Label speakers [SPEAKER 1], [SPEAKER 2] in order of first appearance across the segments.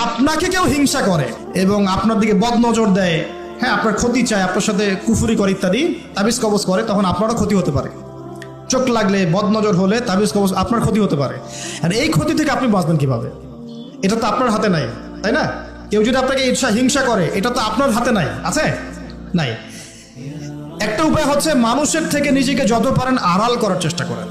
[SPEAKER 1] আপনাকে কেউ হিংসা করে এবং আপনার দিকে বদনজর দেয়, হ্যাঁ আপনার ক্ষতি চায়, আপনার সাথে কুফুরি করে ইত্যাদি, তাবিজ কবজ করে, তখন আপনারও ক্ষতি হতে পারে। চোখ লাগলে, বদনজর হলে, তাবিজ কবজ, আপনার ক্ষতি হতে পারে। আর এই ক্ষতি থেকে আপনি বাঁচবেন কিভাবে? এটা তো আপনার হাতে নাই, তাই না? কেউ যদি আপনাকে ঈর্ষা হিংসা করে, এটা তো আপনার হাতে নাই, আছে? নাই। একটা উপায় হচ্ছে মানুষের থেকে নিজেকে যত পারেন আড়াল করার চেষ্টা করেন।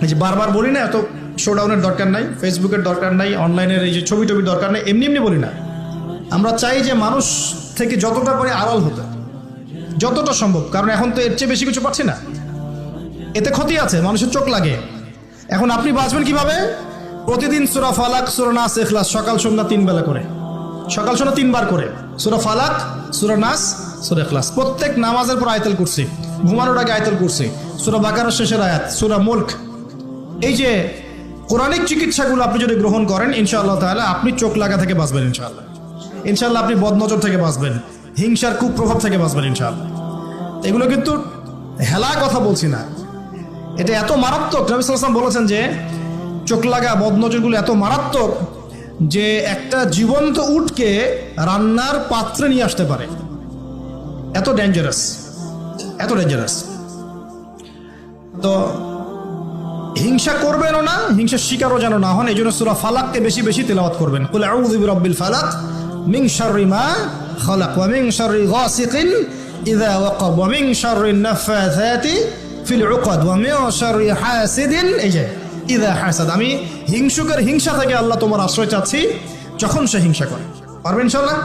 [SPEAKER 1] এই যে বারবার বলি না, এত শোডাউনের দরকার নাই, ফেসবুকের দরকার নাই, অনলাইনের এই যে ছবি টবির দরকার নেই, এমনি এমনি বলি না। আমরা চাই যে মানুষ থেকে যতটা পারে আড়াল হতে, যতটা সম্ভব, কারণ এখন তো এর চেয়ে বেশি কিছু পাচ্ছি না। এতে ক্ষতি আছে, মানুষের চোখ লাগে। এখন আপনি বাঁচবেন কিভাবে? প্রতিদিন সূরা ফালাক, সূরা নাস, ইখলাস সকাল সন্ধ্যা 3 বেলা করে, সকাল সন্ধ্যা 3 বার করে সূরা ফালাক, সূরা নাস, সূরা ইখলাস। প্রত্যেক নামাজের পর আয়াতুল কুরসি, ঘুমানোর আগে আয়াতুল কুরসি, সূরা বাকারার শেষের আয়াত, সূরা মুলক। এই যে কোরআনিক চিকিৎসাগুলো আপনি যদি গ্রহণ করেন, ইনশাআল্লাহ তাআলা আপনি চোখ লাগা থেকে বাঁচবেন। ইনশাআল্লাহ ইনশাআল্লাহ আপনি বদনজর থেকে বাঁচবেন, হিংসার কুপ্রভাব থেকে বাঁচবেন ইনশাআল্লাহ। এগুলো কিন্তু হেলা কথা বলছি না, এটা এত মারাত্মক। নবী সাল্লাল্লাহু আলাইহি ওয়াসাল্লাম বলেছেন যে চোখ লাগা বদনজরগুলো এত মারাত্মক যে একটা জীবন্ত উটকে রান্নার পাত্রে নিয়ে আসতে পারে। এত ডেঞ্জারাস, এত ডেঞ্জারাস। তো হিংসা করবেনও না, হিংসার শিকারও যেন না হন। এই জন্য সূরা ফালাককে বেশি বেশি তেলাওয়াত করবেন। কুল আউযু বিরাব্বিল ফালাক মিন শাররি মা খালাক ওয়া মিন শাররি গাসিকিন ইযা ওয়াকাব ওয়া মিন শাররিন নাফাসাতি ফিল উকাদ ওয়া মিন শাররি হাসিদিন ইযা হাসাদ। আমি হিংসুকের হিংসা থেকে আল্লাহ তোমার আশ্রয় চাচ্ছি যখন সে হিংসা করে। পারবেন ইনশাআল্লাহ?